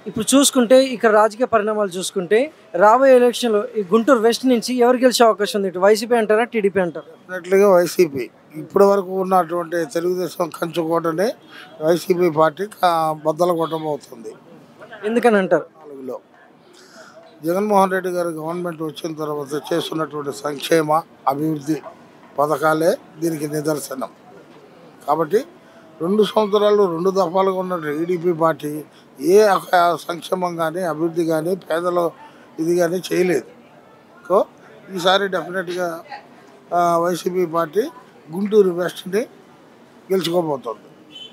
ఇప్పుడు చూసుకుంటే ఇక్కడ రాజకీయ పరిణామాలు చూసుకుంటే రాబోయే ఎలక్షన్లో ఈ గుంటూరు వెస్ట్ నుంచి ఎవరు గెలిచే అవకాశం ఉంది? ఇటు వైసీపీ అంటారా, టీడీపీ అంటారా? డెఫినెట్లీగా వైసీపీ. ఇప్పటి వరకు ఉన్నటువంటి తెలుగుదేశం కంచుకోటనే వైసీపీ పార్టీ బద్దల కొట్టబోతుంది. ఎందుకని అంటారు? 4లో జగన్మోహన్ రెడ్డి గారు గవర్నమెంట్ వచ్చిన తర్వాత చేస్తున్నటువంటి సంక్షేమ అభివృద్ధి పథకాలే దీనికి నిదర్శనం. కాబట్టి 2 సంవత్సరాలు 2 దఫాలుగా ఉన్న టీడీపీ పార్టీ ఏ సంక్షేమం కానీ అభివృద్ధి కానీ పేదల ఇది కానీ చేయలేదు. సో ఈసారి డెఫినెట్గా వైసీపీ పార్టీ గుంటూరు వెస్ట్ని గెలుచుకోబోతుంది.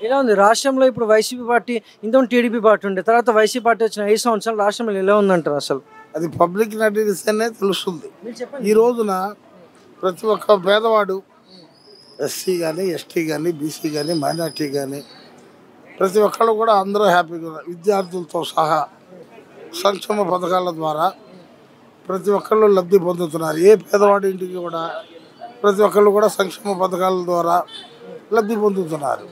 ఎలా ఉంది రాష్ట్రంలో ఇప్పుడు వైసీపీ పార్టీ? ఇంతకుముందు టీడీపీ పార్టీ ఉండే, తర్వాత వైసీపీ పార్టీ వచ్చిన 5 సంవత్సరాలు రాష్ట్రంలో ఎలా ఉందంటారు? అసలు అది పబ్లిక్ నడిస్తేనే తెలుస్తుంది. ఈ రోజున ప్రతి ఒక్క పేదవాడు ఎస్సీ కానీ, ఎస్టీ కానీ, బీసీ కానీ, మైనార్టీ కానీ ప్రతి ఒక్కళ్ళు కూడా అందరూ హ్యాపీగా ఉన్నారు. విద్యార్థులతో సహా సంక్షేమ పథకాల ద్వారా ప్రతి ఒక్కళ్ళు లబ్ధి పొందుతున్నారు. ఏ పేదవాడి ఇంటికి కూడా ప్రతి ఒక్కళ్ళు కూడా సంక్షేమ పథకాల ద్వారా లబ్ధి పొందుతున్నారు.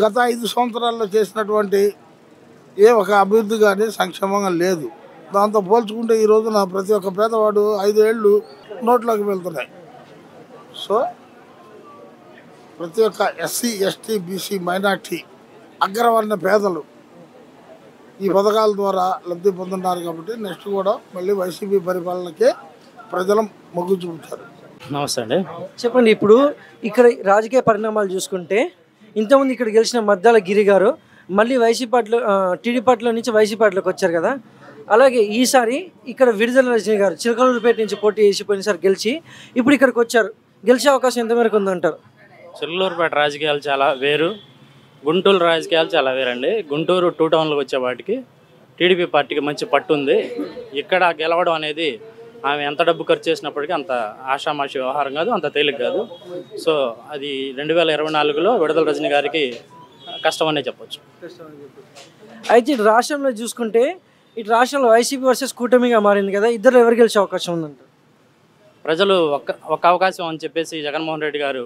గత 5 సంవత్సరాల్లో చేసినటువంటి ఏ ఒక అభివృద్ధి కానీ సంక్షేమంగా లేదు. దాంతో పోల్చుకుంటే ఈ రోజున ప్రతి ఒక్క పేదవాడు 5 ఏళ్ళు నోట్లోకి వెళ్తున్నాయి. సో ప్రతి ఒక్క ఎస్సీ, ఎస్టీ, బీసీ, మైనార్టీ, అగ్రవర్ణ పేదలు ఈ పథకాల ద్వారా లబ్ధి పొందుతున్నారు. కాబట్టి నెక్స్ట్ కూడా మళ్ళీ వైసీపీ పరిపాలనకే ప్రజలు మొగ్గు చూపుతారు. నమస్తే అండి. చెప్పండి, ఇప్పుడు ఇక్కడ రాజకీయ పరిణామాలు చూసుకుంటే ఇంతకుముందు ఇక్కడ గెలిచిన మద్దాల గిరి గారు మళ్ళీ వైసీపీ పార్టీలో టీడీపీ పార్టీలో నుంచి వైసీపీ పార్టీలోకి వచ్చారు కదా. అలాగే ఈసారి ఇక్కడ విడుదల రజనీ గారు చిలకలూరుపేట నుంచి పోటీ చేసి పోయినసారి గెలిచి ఇప్పుడు ఇక్కడికి వచ్చారు. గెలిచే అవకాశం ఎంతవరకు ఉందంటారు? చిలకలూరుపేట రాజకీయాలు చాలా వేరు, గుంటూరు రాజకీయాలు చాలా వేరండి. గుంటూరు 2 టౌన్లకు వచ్చే వాటికి టీడీపీ పార్టీకి మంచి పట్టు ఉంది. ఇక్కడ గెలవడం అనేది ఆమె ఎంత డబ్బు ఖర్చు చేసినప్పటికీ అంత ఆషామాషి వ్యవహారం కాదు, అంత తేలిక కాదు. సో అది 2024లో విడుదల రజనీ గారికి కష్టం అనే చెప్పొచ్చు. అయితే ఇటు రాష్ట్రంలో చూసుకుంటే ఇటు రాష్ట్రంలో వైసీపీ వర్సెస్ కూటమిగా మారింది కదా, ఇద్దరు ఎవరు గెలిచే అవకాశం ఉందంటారు? ప్రజలు ఒక అవకాశం అని చెప్పేసి జగన్మోహన్ రెడ్డి గారు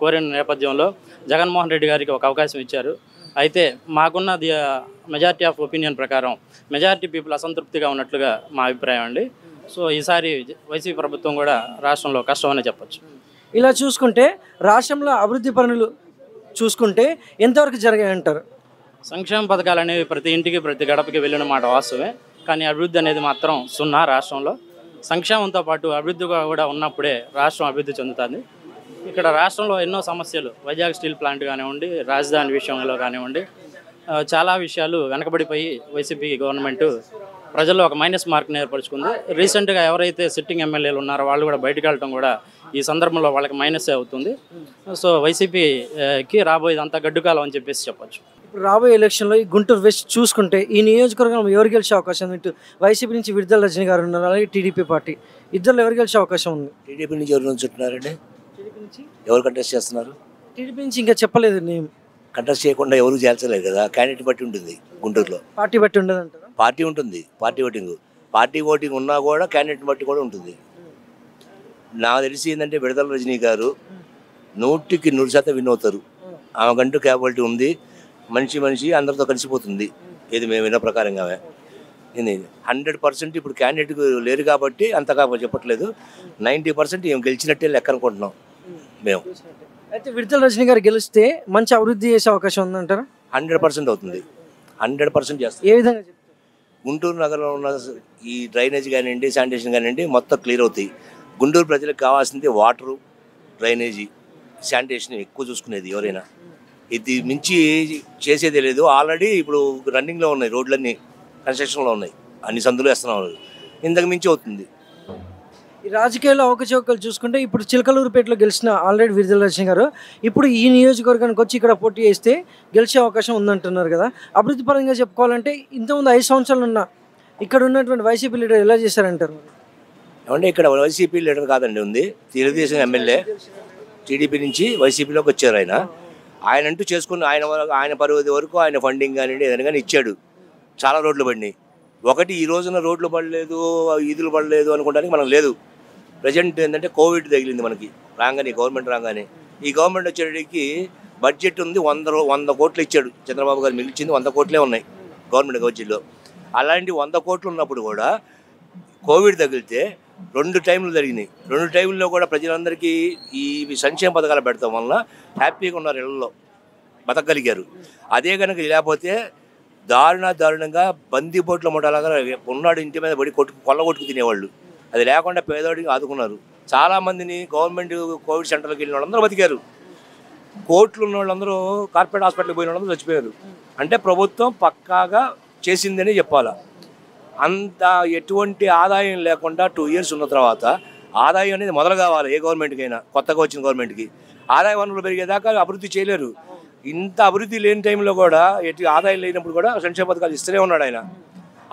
కోరిన నేపథ్యంలో జగన్మోహన్ రెడ్డి గారికి ఒక అవకాశం ఇచ్చారు. అయితే మాకున్న మెజారిటీ ఆఫ్ ఒపీనియన్ ప్రకారం మెజారిటీ పీపుల్ అసంతృప్తిగా ఉన్నట్లుగా మా అభిప్రాయం అండి. సో ఈసారి వైసీపీ ప్రభుత్వం కూడా రాష్ట్రంలో కష్టం అనే చెప్పచ్చు. ఇలా చూసుకుంటే రాష్ట్రంలో అభివృద్ధి పనులు చూసుకుంటే ఎంతవరకు జరిగాయంటారు? సంక్షేమ పథకాలు అనేవి ప్రతి ఇంటికి ప్రతి గడపకి వెళ్ళిన మాట వాస్తవమే, కానీ అభివృద్ధి అనేది మాత్రం 0 రాష్ట్రంలో. సంక్షేమంతో పాటు అభివృద్ధి కూడా ఉన్నప్పుడే రాష్ట్రం అభివృద్ధి చెందుతుంది. ఇక్కడ రాష్ట్రంలో ఎన్నో సమస్యలు, వైజాగ్ స్టీల్ ప్లాంట్ కానివ్వండి, రాజధాని విషయంలో కానివ్వండి, చాలా విషయాలు వెనకబడిపోయి వైసీపీ గవర్నమెంట్ ప్రజల్లో ఒక మైనస్ మార్క్ని ఏర్పరచుకుంది. రీసెంట్గా ఎవరైతే సిట్టింగ్ ఎమ్మెల్యేలు ఉన్నారో వాళ్ళు కూడా బయటకు వెళ్ళడం కూడా ఈ సందర్భంలో వాళ్ళకి మైనస్ అవుతుంది. సో వైసీపీకి రాబోయేది అంతా గడ్డుకాలం అని చెప్పేసి చెప్పచ్చు. ఇప్పుడు రాబోయే ఎలక్షన్లో ఈ గుంటూరు వెస్ట్ చూసుకుంటే ఈ నియోజకవర్గం ఎవరు గెలిచే అవకాశం ఉంది? ఇటు వైసీపీ నుంచి విడుదల రజనీ గారు ఉన్నారు, అలాగే టీడీపీ పార్టీ, ఇద్దరు ఎవరు గెలిచే అవకాశం ఉంది? టీడీపీ నుంచి ఎవరు నుంచుంటున్నారండి? టీడీపీ నుంచి ఎవరు కంటెస్ట్ చేస్తున్నారు? టీడీపీ నుంచి ఇంకా చెప్పలేదు. నేను కంటెస్ట్ చేయకుండా ఎవరు చేల్చలేదు కదా. క్యాండిడేట్ బట్టి ఉంటుంది. గుంటూరులో పార్టీ బట్టి ఉండదు అంటారా? పార్టీ ఉంటుంది. పార్టీ ఓటింగ్ ఉన్నా కూడా క్యాండిడేట్ బట్టి కూడా ఉంటుంది. నాకు తెలిసి ఏంటంటే విడుదల రజనీ గారు 100కి 100% విన్ అవుతారు. ఆమెకంటూ క్యాపబిలిటీ ఉంది. మనిషి అందరితో కలిసిపోతుంది. ఇది మేము విన్న ప్రకారంగా 100% ఇప్పుడు క్యాండిడేట్ లేరు కాబట్టి అంతగా చెప్పట్లేదు. 90% ఏం గెలిచినట్టే లెక్క అనుకుంటున్నాం మేము. అయితే విడుదల రజనీ గారు గెలిస్తే మంచి అభివృద్ధి చేసే అవకాశం ఉందంటారా? 100% అవుతుంది. 100% చేస్తారు. ఏ విధంగా చెప్తారు? గుంటూరు నగరంలో ఉన్న ఈ డ్రైనేజ్ కానివ్వండి, శానిటేషన్ కానివ్వండి మొత్తం క్లియర్ అవుతాయి. గుంటూరు ప్రజలకు కావాల్సింది వాటరు, డ్రైనేజీ, శానిటేషన్ ఎక్కువ చూసుకునేది ఎవరైనా. ఇది మించి చేసేదే లేదు. ఆల్రెడీ ఇప్పుడు రన్నింగ్లో ఉన్నాయి, రోడ్లన్నీ కన్స్ట్రక్షన్లో ఉన్నాయి, అన్ని సందులు వేస్తున్నాం. ఇంతకు మించి అవుతుంది. ఈ రాజకీయాల్లో అవకచవకలు చూసుకుంటే ఇప్పుడు చిలకలూరుపేటలో గెలిచిన ఆల్రెడీ విడుదల రజనీ గారు ఇప్పుడు ఈ నియోజకవర్గానికి వచ్చి ఇక్కడ పోటీ చేస్తే గెలిచే అవకాశం ఉందంటున్నారు కదా. అభివృద్ధి పరంగా చెప్పుకోవాలంటే ఇంతకుముందు 5 సంవత్సరాలు ఉన్న ఇక్కడ ఉన్నటువంటి వైసీపీ లీడర్ ఎలా చేశారంటారు? ఏమంటే ఇక్కడ వైసీపీ లీడర్ కాదండి ఉంది, తెలుగుదేశం ఎమ్మెల్యే. టీడీపీ నుంచి వైసీపీలోకి వచ్చారు. ఆయన అంటూ చేసుకుని ఆయన పరిధి వరకు ఆయన ఫండింగ్ కానివ్వండి ఏదైనా కానీ ఇచ్చాడు. చాలా రోడ్లు పడినాయి. ఒకటి ఈ రోజున రోడ్లు పడలేదు, ఈదులు పడలేదు అనుకోవడానికి మనం లేదు. ప్రజెంట్ ఏంటంటే కోవిడ్ తగిలింది మనకి రాగానే, గవర్నమెంట్ రాగానే. ఈ గవర్నమెంట్ వచ్చేటికి బడ్జెట్ ఉంది 100 కోట్లు ఇచ్చాడు చంద్రబాబు గారు. మిగిలిచింది 100 కోట్లే ఉన్నాయి గవర్నమెంట్ గవర్నమెంట్లో. అలాంటి 100 కోట్లు ఉన్నప్పుడు కూడా కోవిడ్ తగిలితే 2 టైంలు జరిగినాయి. 2 టైంలో కూడా ప్రజలందరికీ ఈ సంక్షేమ పథకాలు పెడతాం వలన హ్యాపీగా ఉన్నారు, ఇళ్లలో బతకగలిగారు. అదే కనుక లేకపోతే దారుణంగా బందీపోట్ల ముఠాలాగా ఉన్నాడు ఇంటి మీద పడి కొల్లగొట్టుకు తినేవాళ్ళు. అది లేకుండా పేదవాడికి ఆదుకున్నారు. చాలామందిని గవర్నమెంట్ కోవిడ్ సెంటర్లకు వెళ్ళిన వాళ్ళందరూ బతికారు. కోట్లు ఉన్న వాళ్ళందరూ కార్పొరేట్ హాస్పిటల్కి పోయిన వాళ్ళందరూ చచ్చిపోయారు. అంటే ప్రభుత్వం పక్కాగా చేసిందని చెప్పాలా. అంత ఎటువంటి ఆదాయం లేకుండా 2 ఇయర్స్ ఉన్న తర్వాత ఆదాయం అనేది మొదలు కావాలి ఏ గవర్నమెంట్కైనా. కొత్తగా వచ్చిన గవర్నమెంట్కి ఆదాయ వనరులు పెరిగేదాకా అభివృద్ధి చేయలేరు. ఇంత అభివృద్ధి లేని టైంలో కూడా ఎటు ఆదాయం లేనప్పుడు కూడా సంక్షేమ పథకాలు ఇస్తూనే ఉన్నాడు ఆయన.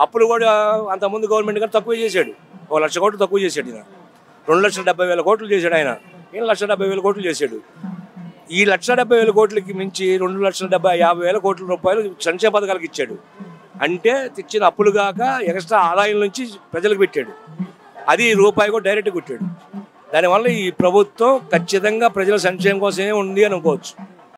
అప్పుడు కూడా అంతకుముందు గవర్నమెంట్ గారు తక్కువ చేశాడు, 1,00,000 కోట్లు తక్కువ చేశాడు. ఈయన 2,70,000 కోట్లు చేశాడు. ఆయన 1,70,000 కోట్లు చేశాడు. ఈ 1,70,000 కోట్లకి మించి 2,50,000 కోట్ల రూపాయలు సంక్షేమ పథకాలకు ఇచ్చాడు. అంటే తెచ్చిన అప్పులు కాక ఎక్స్ట్రా ఆదాయం నుంచి ప్రజలకు పెట్టాడు. అది రూపాయి కూడా డైరెక్ట్గా కొట్టాడు. దానివల్ల ఈ ప్రభుత్వం ఖచ్చితంగా ప్రజల సంక్షేమం కోసమే ఉంది అని అనుకోవచ్చు.